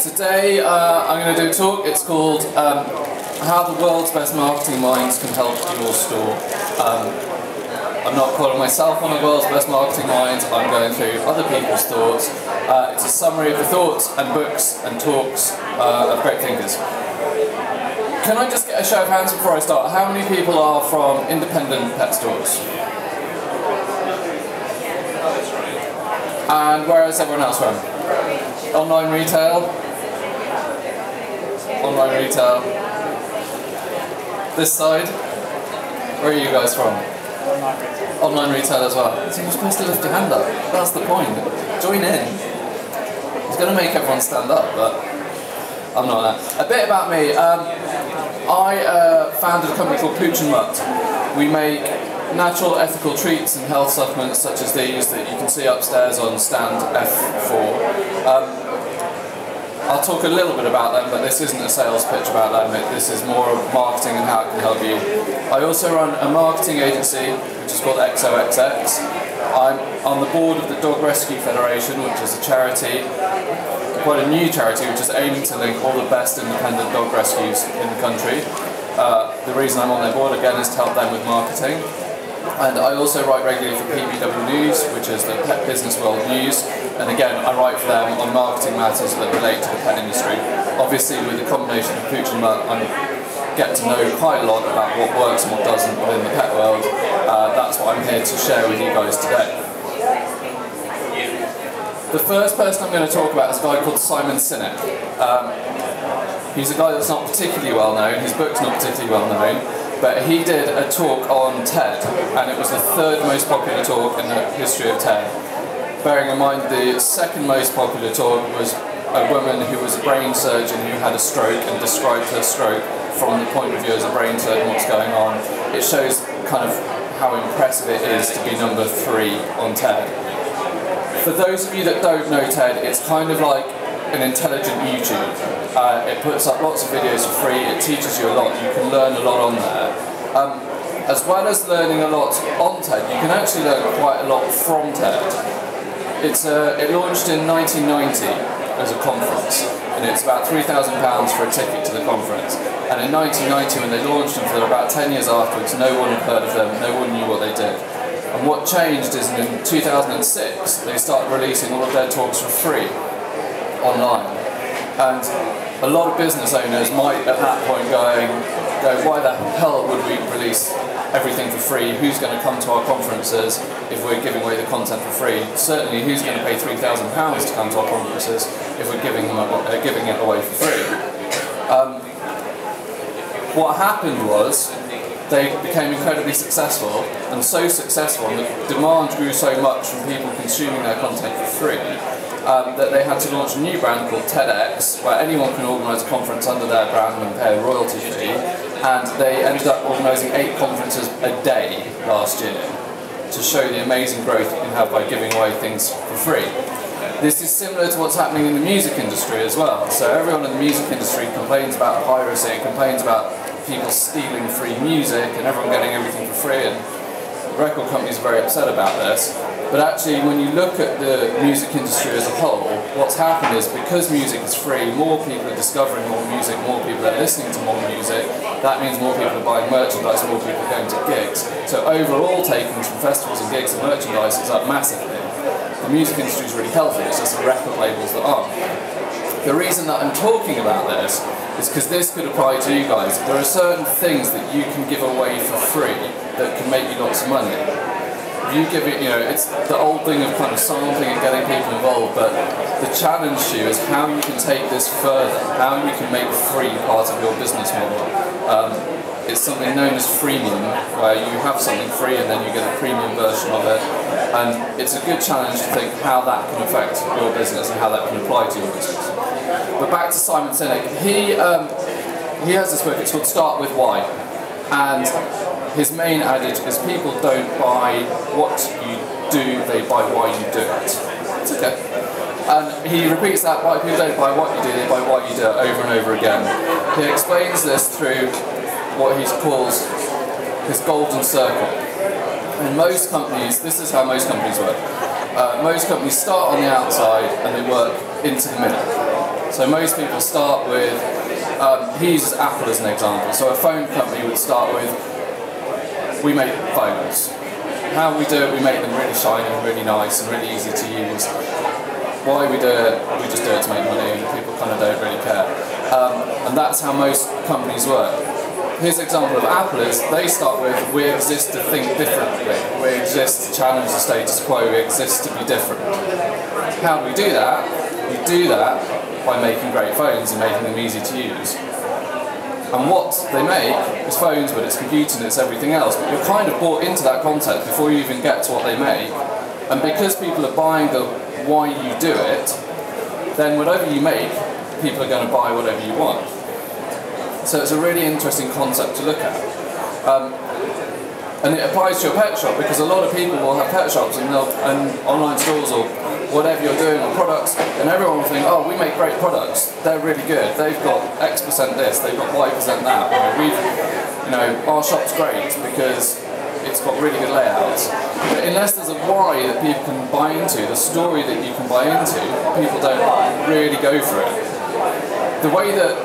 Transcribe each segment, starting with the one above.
Today I'm going to do a talk. It's called How the World's Best Marketing Minds Can Help Your Store. I'm not calling myself one of the world's best marketing minds. I'm going through other people's thoughts. It's a summary of the thoughts and books and talks of great thinkers. Can I just get a show of hands before I start? How many people are from independent pet stores? And where is everyone else from? Online retail? Online retail. This side? Where are you guys from? Online retail as well. So you're supposed to lift your hand up. That's the point. Join in. It's going to make everyone stand up, but I'm not that. A bit about me. I founded a company called Pooch and Mutt. We make natural ethical treats and health supplements such as these that you can see upstairs on stand F4. I'll talk a little bit about them, but this isn't a sales pitch about them. This is more of marketing and how it can help you. I also run a marketing agency which is called XOXX. I'm on the board of the Dog Rescue Federation, which is a charity, quite a new charity, which is aiming to link all the best independent dog rescues in the country. The reason I'm on their board again is to help them with marketing. And I also write regularly for PBW News, which is the Pet Business World News. And again, I write for them on marketing matters that relate to the pet industry. Obviously, with the combination of Pooch and Mutt, I get to know quite a lot about what works and what doesn't within the pet world. That's what I'm here to share with you guys today. The first person I'm going to talk about is a guy called Sinek. He's a guy that's not particularly well known. His book's not particularly well known. But he did a talk on TED, and it was the third most popular talk in the history of TED. Bearing in mind, the second most popular talk was a woman who was a brain surgeon who had a stroke and described her stroke from the point of view as a brain surgeon, what's going on. It shows kind of how impressive it is to be number 3 on TED. For those of you that don't know TED, it's kind of like an intelligent YouTube. It puts up lots of videos for free, it teaches you a lot, you can learn a lot on there. As well as learning a lot on TED, you can actually learn quite a lot from TED. It launched in 1990 as a conference, and it's about £3,000 for a ticket to the conference. And in 1990, when they launched them, for about 10 years afterwards, no one had heard of them, no one knew what they did. And what changed is in 2006, they started releasing all of their talks for free online. And a lot of business owners might at that point go, why the hell would we release everything for free? Who's going to come to our conferences if we're giving away the content for free? Certainly, who's going to pay £3,000 to come to our conferences if we're giving it away for free? What happened was they became incredibly successful, and so successful, and the demand grew so much from people consuming their content for free, that they had to launch a new brand called TEDx, where anyone can organise a conference under their brand and pay a royalty fee, and they ended up organising 8 conferences a day last year to show the amazing growth you can have by giving away things for free. This is similar to what's happening in the music industry as well. So everyone in the music industry complains about piracy, complains about people stealing free music and everyone getting everything for free, and record companies are very upset about this. But actually, when you look at the music industry as a whole, what's happened is because music is free, more people are discovering more music, more people are listening to more music. That means more people are buying merchandise, more people are going to gigs. So overall takings from festivals and gigs and merchandise is up massively. The music industry is really healthy, it's just the record labels that aren't. The reason that I'm talking about this is because this could apply to you guys. There are certain things that you can give away for free that can make you lots of money. You give it, it's the old thing of kind of sampling and getting people involved, but the challenge to you is how you can take this further, how you can make free part of your business model. It's something known as freemium, where you have something free and then you get a premium version of it, and it's a good challenge to think how that can affect your business and how that can apply to your business. But back to Sinek, he has this book, it's called Start With Why, and his main adage is people don't buy what you do, they buy why you do it. It's okay. And he repeats that, why people don't buy what you do, they buy why you do it over and over again. He explains this through what he calls his golden circle. In most companies, this is how most companies work. Most companies start on the outside and they work into the middle. So most people start with, he uses Apple as an example. So a phone company would start with, we make phones. How we do it, we make them really shiny and really nice and really easy to use. Why we do it, we just do it to make money, and people kind of don't really care. And that's how most companies work. His example of Apple is, they start with, we exist to think differently, we exist to challenge the status quo, we exist to be different. How do we do that? We do that by making great phones and making them easy to use. And what they make is phones, but it's computing, it's everything else. But you're kind of bought into that concept before you even get to what they make. And because people are buying the why you do it, then whatever you make, people are going to buy whatever you want. So it's a really interesting concept to look at. And it applies to your pet shop, because a lot of people will have pet shops and online stores or whatever you're doing or products, and everyone will think, oh, we make great products, they're really good, they've got X% this, they've got Y% that, our shop's great because it's got really good layouts. But unless there's a why that people can buy into, the story that you can buy into, people don't really go for it. The way that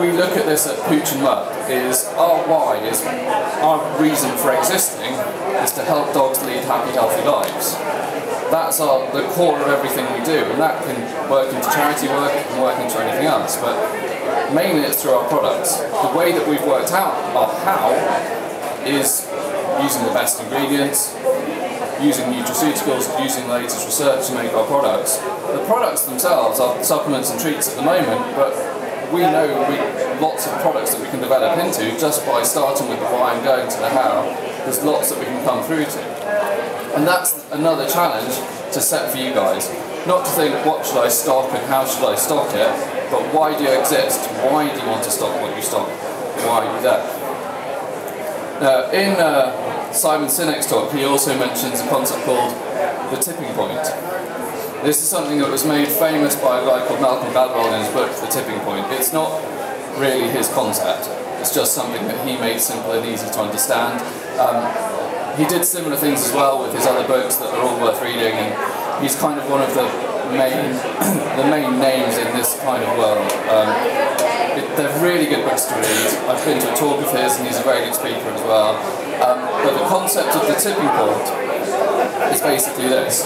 we look at this at Pooch and Mutt is our why, is our reason for existing is to help dogs lead happy, healthy lives. That's the core of everything we do, and that can work into charity work, it can work into anything else, but mainly it's through our products. The way that we've worked out our how is using the best ingredients, using nutraceuticals, using the latest research to make our products. The products themselves are supplements and treats at the moment, but we know lots of products that we can develop into just by starting with the why and going to the how. There's lots that we can come through to. And that's another challenge to set for you guys. Not to think, what should I stock and how should I stock it, but why do you exist? Why do you want to stock what you stock? Why are you there? Now, in Simon Sinek's talk, he also mentions a concept called the tipping point. This is something that was made famous by a guy called Malcolm Gladwell in his book, The Tipping Point. It's not really his concept. It's just something that he made simple and easy to understand. He did similar things as well with his other books that are all worth reading, and he's kind of one of the main names in this kind of world. They're really good books to read. I've been to a talk of his, and he's a very good speaker as well. But the concept of the tipping point is basically this.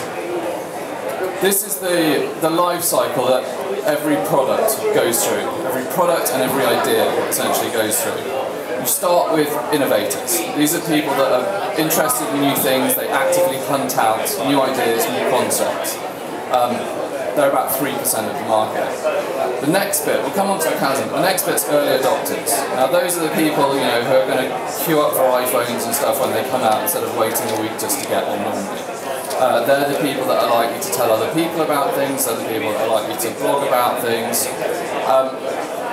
This is the life cycle that every product goes through. Every product and every idea essentially goes through. You start with innovators. These are people that are interested in new things, they actively hunt out new ideas, new concepts. They're about 3% of the market. The next bit, we'll come on to the chasm, the next bit's early adopters. Now those are the people who are going to queue up for iPhones and stuff when they come out instead of waiting a week just to get one normally. They're the people that are likely to tell other people about things, they're the people that are likely to blog about things.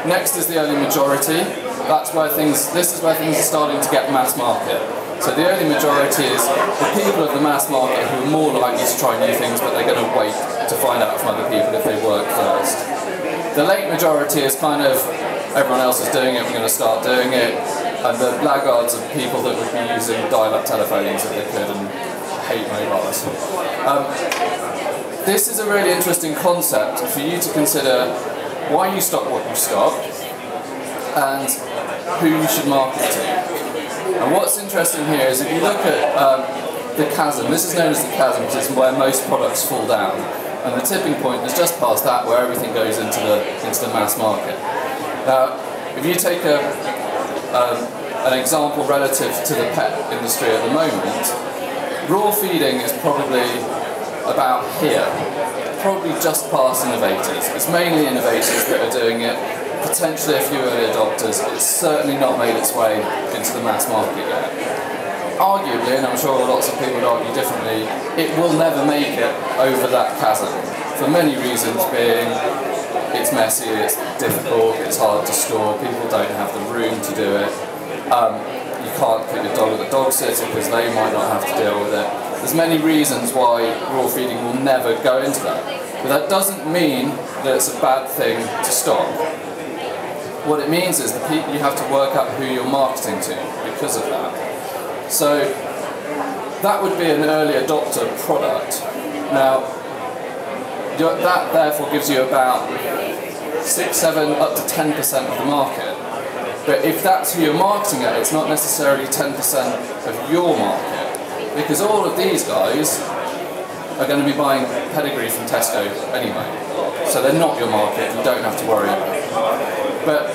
Next is the early majority. This is where things are starting to get mass market. So the early majority is the people of the mass market who are more likely to try new things, but they're going to wait to find out from other people if they work first. The late majority is kind of, everyone else is doing it, we're going to start doing it, and the laggards are people that would be using dial-up telephones if they could and hate mobiles. This is a really interesting concept for you to consider why you stock what you stock and who you should market to. And what's interesting here is if you look at the chasm, this is known as the chasm because it's where most products fall down, and the tipping point is just past that where everything goes into the mass market. Now, if you take an example relative to the pet industry at the moment, raw feeding is probably about here, probably just past innovators. It's mainly innovators that are doing it, potentially a few early adopters. It's certainly not made its way into the mass market yet. Arguably, and I'm sure lots of people would argue differently, it will never make it over that chasm, for many reasons, being it's messy, it's difficult, it's hard to store, people don't have the room to do it, you can't put your dog at the dog sitter because they might not have to deal with it. There's many reasons why raw feeding will never go into that, but that doesn't mean that it's a bad thing to stop. What it means is that you have to work out who you're marketing to because of that. So that would be an early adopter product. Now, that therefore gives you about 6, 7, up to 10% of the market. But if that's who you're marketing at, it's not necessarily 10% of your market, because all of these guys are going to be buying pedigree from Tesco anyway. So they're not your market, you don't have to worry about it. But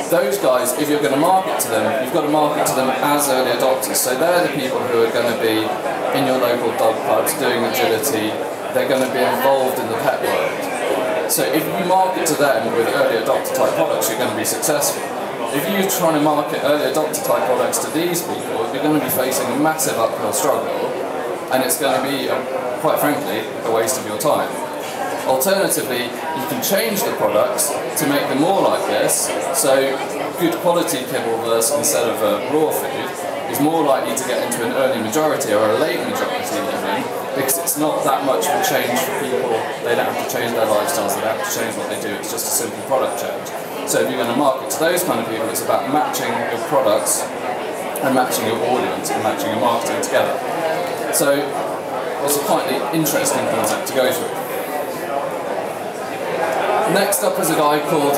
those guys, if you're going to market to them, you've got to market to them as early adopters. So they're the people who are going to be in your local dog pubs doing agility, they're going to be involved in the pet world. So if you market to them with early adopter type products, you're going to be successful. If you're trying to market early adopter type products to these people, you're going to be facing a massive uphill struggle, and it's going to be, quite frankly, a waste of your time. Alternatively, you can change the products to make them more like this, so good quality kibble-verse instead of raw food is more likely to get into an early majority or a late majority even, because it's not that much of a change for people. They don't have to change their lifestyles, they don't have to change what they do, it's just a simple product change. So if you're going to market to those kind of people, it's about matching your products and matching your audience and matching your marketing together. So it's a quite interesting concept to go through. Next up is a guy called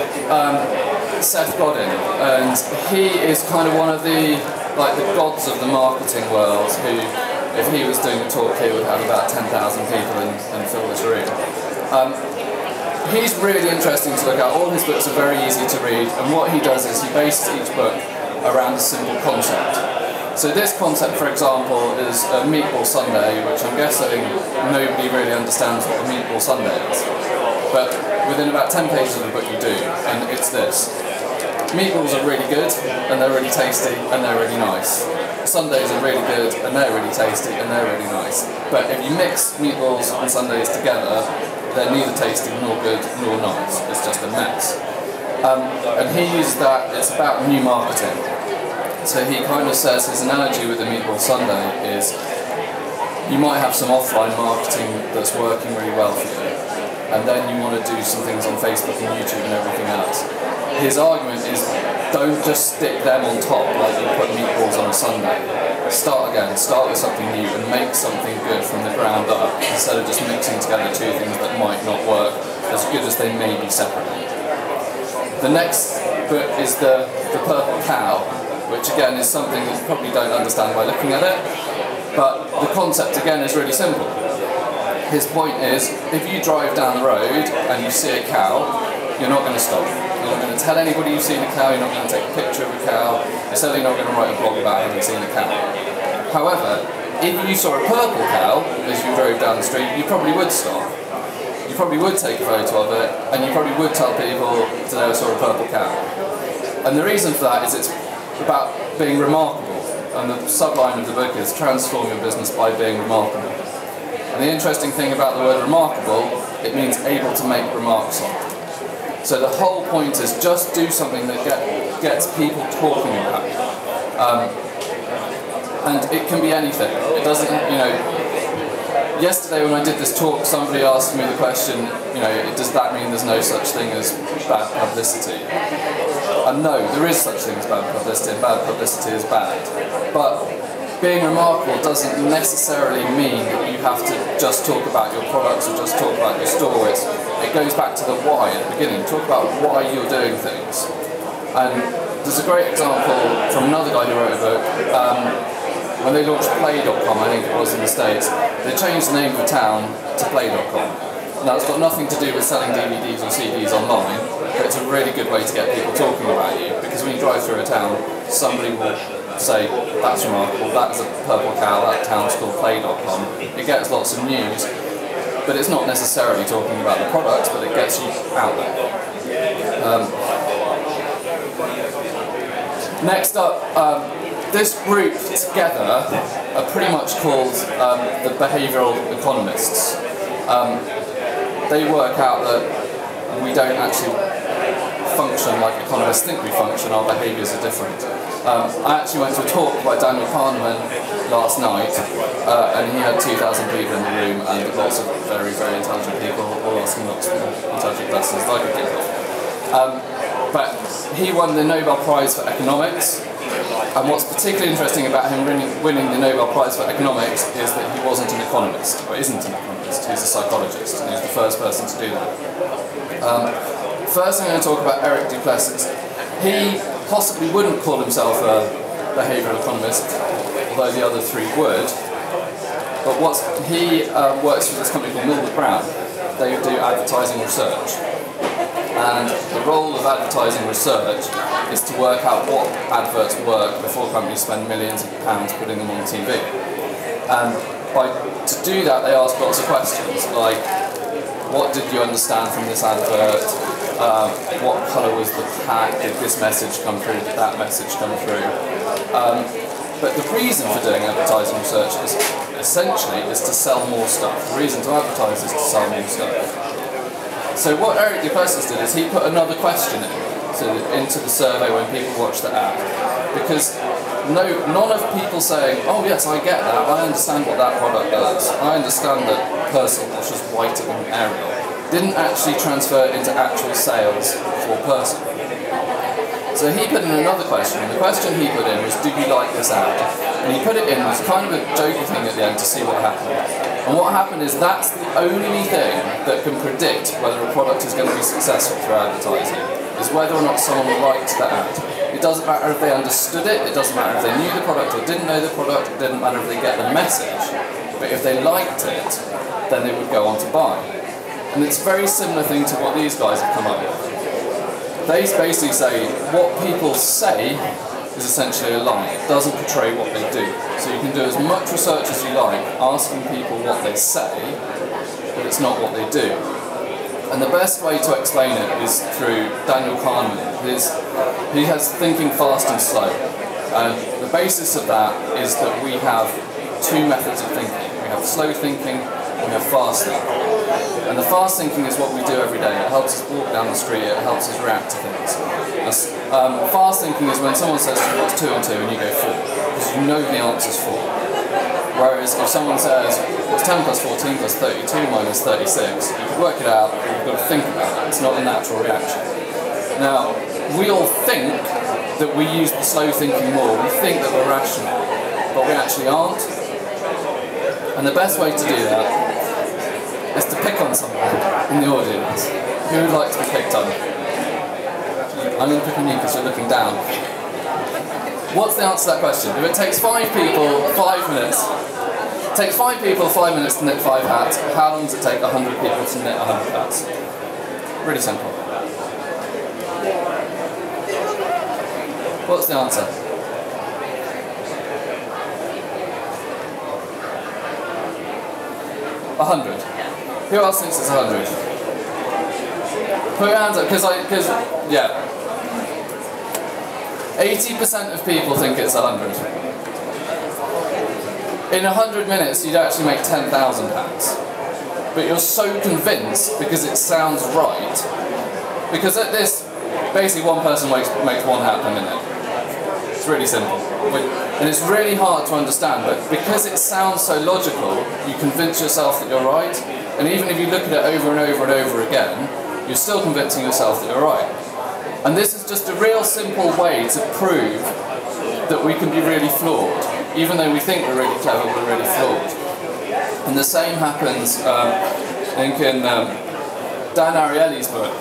Seth Godin, and he is kind of one of the gods of the marketing world, who, if he was doing a talk here, would have about 10,000 people and fill this room. He's really interesting to look at. All his books are very easy to read, and what he does is he bases each book around a simple concept. So this concept, for example, is a meatball sundae, which I'm guessing nobody really understands what a meatball sundae is. But within about 10 pages of the book you do, and it's this. Meatballs are really good, and they're really tasty, and they're really nice. Sundaes are really good, and they're really tasty, and they're really nice. But if you mix meatballs and sundaes together, they're neither tasty nor good nor nice. It's just a mess. And he uses that, it's about new marketing. So he kind of says his analogy with the meatball sundae is you might have some offline marketing that's working really well for you, and then you want to do some things on Facebook and YouTube and everything else. His argument is don't just stick them on top like you put meatballs on a sundae. Start again, start with something new and make something good from the ground up, instead of just mixing together two things that might not work as good as they may be separately. The next book is the Purple Cow, which again is something that you probably don't understand by looking at it, but the concept again is really simple. His point is, if you drive down the road and you see a cow, you're not going to stop. You're not going to tell anybody you've seen a cow, you're not going to take a picture of a cow, you're certainly not going to write a blog about having seen a cow. However, if you saw a purple cow as you drove down the street, you probably would stop. You probably would take a photo of it, and you probably would tell people today I saw a purple cow. And the reason for that is it's about being remarkable, and the subline of the book is transform your business by being remarkable. And the interesting thing about the word remarkable, it means able to make remarks on. So the whole point is just do something that gets people talking about it. And it can be anything. It doesn't, yesterday when I did this talk, somebody asked me the question, does that mean there's no such thing as bad publicity? And no, there is such thing as bad publicity, and bad publicity is bad. But being remarkable doesn't necessarily mean that you have to just talk about your products or just talk about your store. It goes back to the why at the beginning. Talk about why you're doing things. And there's a great example from another guy who wrote a book. When they launched Play.com, I think it was in the States, they changed the name of the town to Play.com. Now it's got nothing to do with selling DVDs or CDs online, but it's a really good way to get people talking about you, because when you drive through a town, somebody will say, that's remarkable, that's a purple cow, that town's called Play.com. It gets lots of news, but it's not necessarily talking about the products, but it gets you out there. Next up, this group together are pretty much called the behavioural economists. They work out that we don't actually function like economists think we function, our behaviours are different. I actually went to a talk by Daniel Kahneman last night, and he had 2,000 people in the room and lots of very, very intelligent people all asking lots of intelligent questions, like a kid. But he won the Nobel Prize for Economics, and what's particularly interesting about him winning the Nobel Prize for Economics is that he wasn't an economist, or isn't an economist, he's a psychologist, and he's the first person to do that. First I'm going to talk about Eric Duplessis. He possibly wouldn't call himself a behavioural economist, although the other three would. But he works for this company called Millward Brown. They do advertising research. And the role of advertising research is to work out what adverts work before companies spend millions of pounds putting them on TV. And to do that, they ask lots of questions, like, what did you understand from this advert? What colour was the pack? Did this message come through? Did that message come through? But the reason for doing advertising research is essentially to sell more stuff. The reason to advertise is to sell more stuff. So what Eric Duplessis did is he put another question into the survey when people watch the ad, because none of people saying, oh yes, I get that, I understand what that product does, I understand that personal wash is whiter than Ariel, didn't actually transfer into actual sales for personal. So he put in another question, and the question he put in was, do you like this ad? And he put it in as kind of a jokey thing at the end to see what happened. And what happened is that's the only thing that can predict whether a product is going to be successful through advertising, is whether or not someone liked that ad. It doesn't matter if they understood it, it doesn't matter if they knew the product or didn't know the product, it didn't matter if they get the message, but if they liked it, then they would go on to buy. And it's a very similar thing to what these guys have come up with. They basically say what people say is essentially a lie. It doesn't portray what they do. So you can do as much research as you like, asking people what they say, but it's not what they do. And the best way to explain it is through Daniel Kahneman. He has thinking fast and slow. And the basis of that is that we have two methods of thinking. We have slow thinking, we have fast thinking. And the fast thinking is what we do every day. It helps us walk down the street, it helps us react to things. Fast thinking is when someone says to you, what's 2 and 2, and you go 4, because you know the answer's 4. Whereas if someone says, what's 10 plus 14 plus 32 minus 36, you can work it out, but you've got to think about it. It's not a natural reaction. Now, we all think that we use the slow thinking more. We think that we're rational, but we actually aren't. And the best way to do that is to pick on someone in the audience. Who would like to be picked on? I'm going to pick on you because you're looking down. What's the answer to that question? If it takes 5 people 5 minutes, it takes 5 people 5 minutes to knit 5 hats, how long does it take 100 people to knit 100 hats? Really simple. What's the answer? 100. Who else thinks it's 100? Put your hands up, because, yeah. 80% of people think it's 100. In 100 minutes, you'd actually make 10,000 hats. But you're so convinced because it sounds right. Because at this, basically one person makes 1 hat per minute. It's really simple. And it's really hard to understand, but because it sounds so logical, you convince yourself that you're right. And even if you look at it over and over and over again, you're still convincing yourself that you're right. And this is just a real simple way to prove that we can be really flawed. Even though we think we're really clever, we're really flawed. And the same happens, I think, in Dan Ariely's book.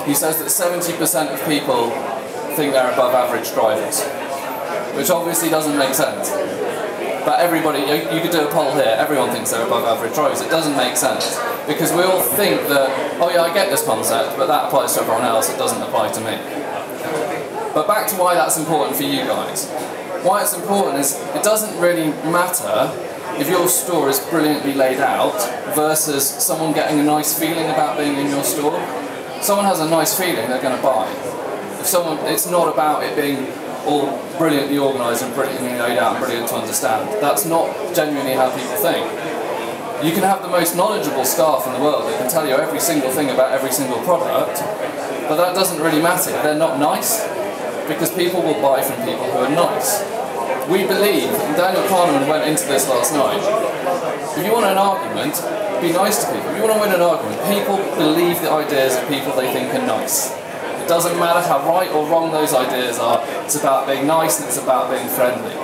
He says that 70% of people think they're above average drivers, which obviously doesn't make sense. But everybody, you could do a poll here, everyone thinks they're above average drivers. It doesn't make sense. Because we all think that, oh yeah, I get this concept, but that applies to everyone else, it doesn't apply to me. But back to why that's important for you guys. Why it's important is, it doesn't really matter if your store is brilliantly laid out versus someone getting a nice feeling about being in your store. If someone has a nice feeling, they're going to buy. If someone, it's not about it being all brilliantly organised and brilliantly laid out and brilliant to understand. That's not genuinely how people think. You can have the most knowledgeable staff in the world that can tell you every single thing about every single product, but that doesn't really matter. They're not nice, because people will buy from people who are nice. We believe, and Daniel Kahneman went into this last night, if you want an argument, be nice to people. If you want to win an argument, people believe the ideas of people they think are nice. It doesn't matter how right or wrong those ideas are, it's about being nice and it's about being friendly.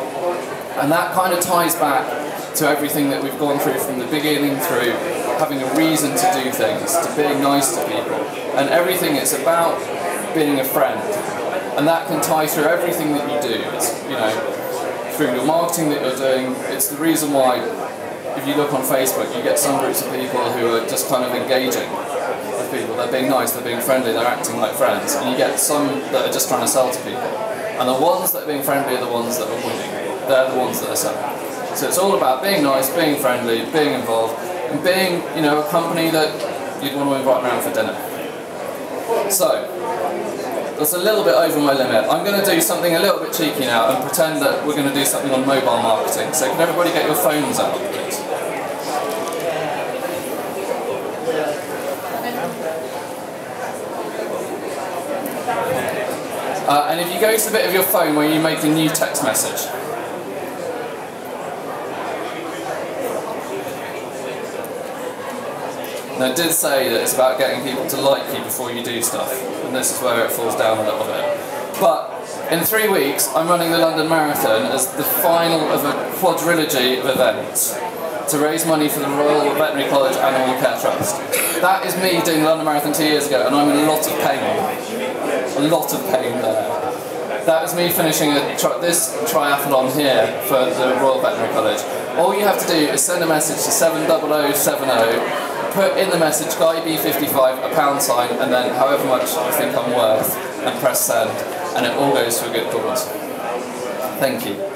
And that kind of ties back to everything that we've gone through from the beginning through having a reason to do things, to being nice to people. And everything is about being a friend. And that can tie through everything that you do. It's, you know, through your marketing that you're doing. It's the reason why, if you look on Facebook, you get some groups of people who are just kind of engaging with people. They're being nice, they're being friendly, they're acting like friends. And you get some that are just trying to sell to people. And the ones that are being friendly are the ones that are winning. They're the ones that are selling. So it's all about being nice, being friendly, being involved, and being, you know, a company that you'd want to invite around for dinner. So, that's a little bit over my limit. I'm going to do something a little bit cheeky now and pretend that we're going to do something on mobile marketing. So can everybody get your phones out, please? And if you go to the bit of your phone where you make a new text message. And I did say that it's about getting people to like you before you do stuff, and this is where it falls down a little bit. But in 3 weeks, I'm running the London Marathon as the final of a quadrilogy of events to raise money for the Royal Veterinary College Animal Care Trust. That is me doing the London Marathon 2 years ago, and I'm in a lot of pain. A lot of pain there. That is me finishing this triathlon here for the Royal Veterinary College. All you have to do is send a message to 70070, put in the message Guy B55, a pound sign, and then however much you think I'm worth, and press send, and it all goes to a good cause. Thank you.